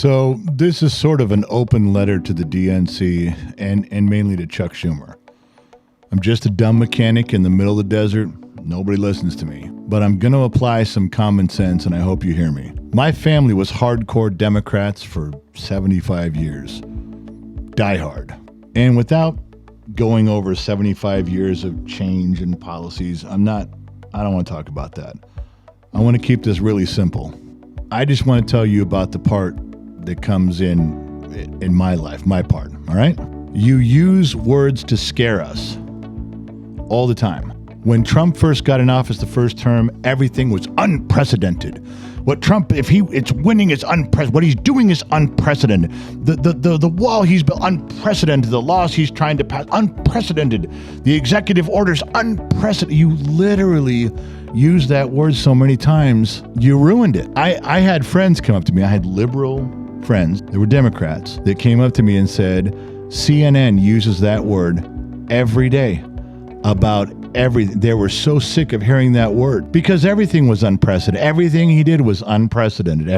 So this is sort of an open letter to the DNC and mainly to Chuck Schumer. I'm just a dumb mechanic in the middle of the desert. Nobody listens to me. But I'm going to apply some common sense, and I hope you hear me. My family was hardcore Democrats for 75 years. Die hard. And without going over 75 years of change and policies, I don't want to talk about that. I want to keep this really simple. I just want to tell you about the part that comes in my life, my part, all right? You use words to scare us all the time. When Trump first got in office the first term, everything was unprecedented. It's winning is unprecedented. What he's doing is unprecedented. The wall he's built, unprecedented. The laws he's trying to pass, unprecedented. The executive orders, unprecedented. You literally use that word so many times, you ruined it. I had friends come up to me. I had liberal friends that were Democrats that came up to me and said, CNN uses that word every day about everything. They were so sick of hearing that word because everything was unprecedented. Everything he did was unprecedented.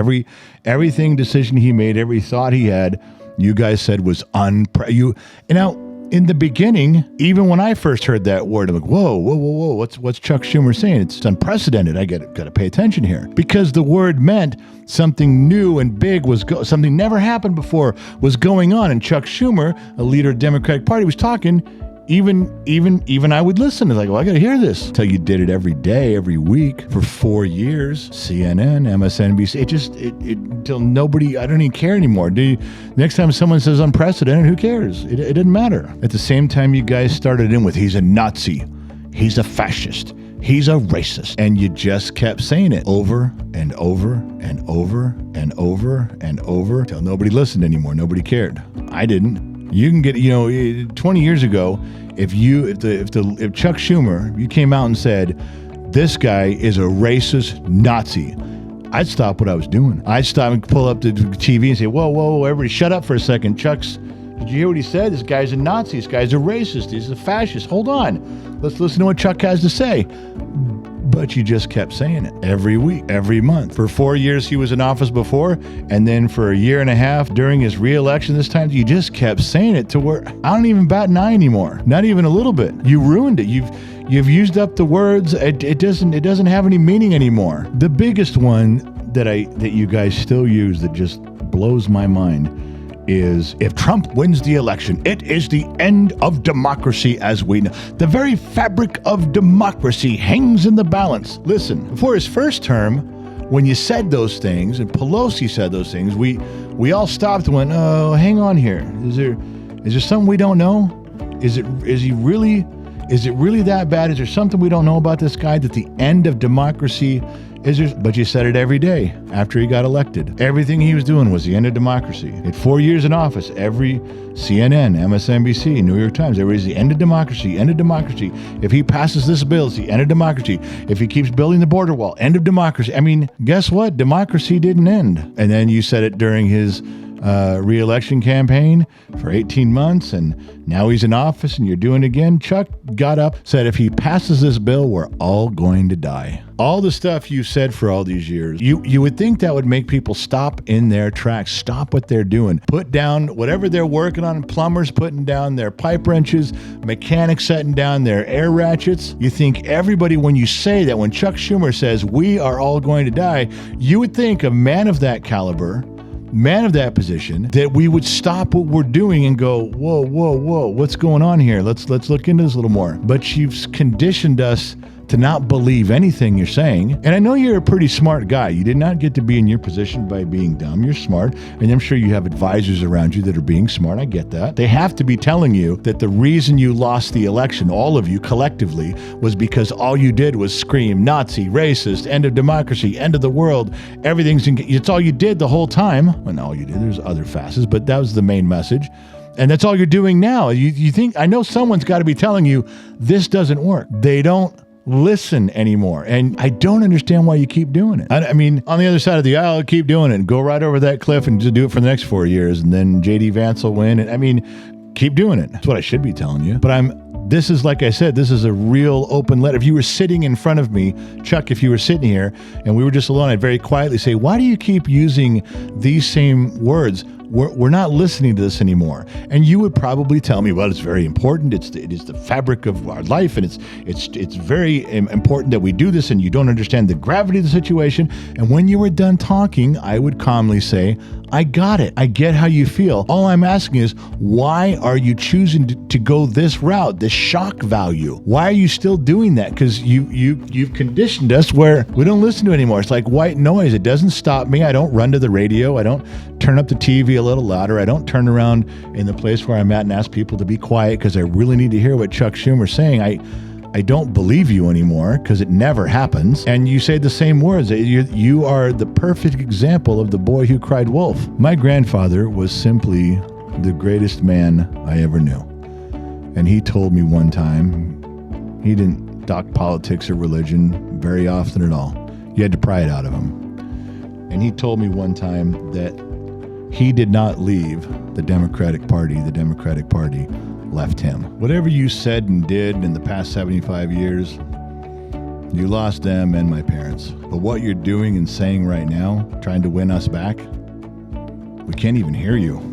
Everything decision he made, every thought he had, you guys said was in the beginning, even when I first heard that word, I'm like, whoa, what's Chuck Schumer saying? It's unprecedented. I got to pay attention here because the word meant something new and big something never happened before was going on. And Chuck Schumer, a leader of the Democratic Party, was talking. Even I would listen. It's like, well, I got to hear this. Until you did it every day, every week for 4 years. CNN, MSNBC. Until nobody. I don't even care anymore. Next time someone says unprecedented, who cares? It didn't matter. At the same time, you guys started in with he's a Nazi, he's a fascist, he's a racist, and you just kept saying it over and over and over and over and over until nobody listened anymore. Nobody cared. I didn't. You can get, 20 years ago, if Chuck Schumer, you came out and said, this guy is a racist Nazi, I'd stop what I was doing. I'd stop and pull up the TV and say, whoa, everybody shut up for a second. Did you hear what he said? This guy's a Nazi. This guy's a racist. He's a fascist. Hold on. Let's listen to what Chuck has to say. But you just kept saying it every week, every month. For 4 years, he was in office before, and then for a year and a half during his re-election this time, you just kept saying it to where I don't even bat an eye anymore. Not even a little bit. You ruined it. You've used up the words. It doesn't have any meaning anymore. The biggest one that you guys still use that just blows my mind is if Trump wins the election, it is the end of democracy as we know. The very fabric of democracy hangs in the balance. Listen, before his first term, when you said those things, and Pelosi said those things, we all stopped and went, oh, hang on here. Is there something we don't know? Is it really that bad? Is there something we don't know about this guy that the end of democracy is there? But you said it every day after he got elected. Everything he was doing was the end of democracy. At 4 years in office, every CNN, MSNBC, New York Times, everybody's the end of democracy, end of democracy. If he passes this bill, it's the end of democracy. If he keeps building the border wall, end of democracy. I mean, guess what? Democracy didn't end. And then you said it during his re-election campaign for 18 months, and now he's in office and you're doing it again. Chuck got up, said if he passes this bill, we're all going to die. All the stuff you said for all these years, you would think that would make people stop in their tracks, stop what they're doing, put down whatever they're working on, plumbers putting down their pipe wrenches, mechanics setting down their air ratchets. You think everybody, when you say that, when Chuck Schumer says we are all going to die, you would think a man of that caliber, man of that position, that we would stop what we're doing and go, whoa, what's going on here? Let's look into this a little more. But you've conditioned us to not believe anything you're saying. And I know you're a pretty smart guy. You did not get to be in your position by being dumb. You're smart. And I'm sure you have advisors around you that are being smart. I get that. They have to be telling you that the reason you lost the election, all of you collectively, was because all you did was scream Nazi, racist, end of democracy, end of the world. It's all you did the whole time. Well, not all you did. There's other facets, but that was the main message. And that's all you're doing now. You think, I know someone's got to be telling you this doesn't work. They don't listen anymore. And I don't understand why you keep doing it. I mean, on the other side of the aisle, keep doing it. Go right over that cliff and just do it for the next 4 years. And then J.D. Vance will win. And I mean, keep doing it. That's what I should be telling you. But This is, like I said, this is a real open letter. If you were sitting in front of me, Chuck, if you were sitting here and we were just alone, I'd very quietly say, why do you keep using these same words? We're not listening to this anymore. And you would probably tell me, well, it's very important. It is the fabric of our life, and it's very important that we do this, and you don't understand the gravity of the situation. And when you were done talking, I would calmly say, I got it. I get how you feel. All I'm asking is, why are you choosing to go this route, this shock value? Why are you still doing that? Because you've conditioned us where we don't listen to it anymore. It's like white noise. It doesn't stop me. I don't run to the radio. I don't turn up the TV a little louder. I don't turn around in the place where I'm at and ask people to be quiet because I really need to hear what Chuck Schumer's saying. I don't believe you anymore because it never happens. And you say the same words. You are the perfect example of the boy who cried wolf. My grandfather was simply the greatest man I ever knew. And he told me one time, he didn't talk politics or religion very often at all. You had to pry it out of him. And he told me one time that he did not leave the Democratic Party. The Democratic Party left him. Whatever you said and did in the past 75 years, you lost them and my parents. But what you're doing and saying right now, trying to win us back, we can't even hear you.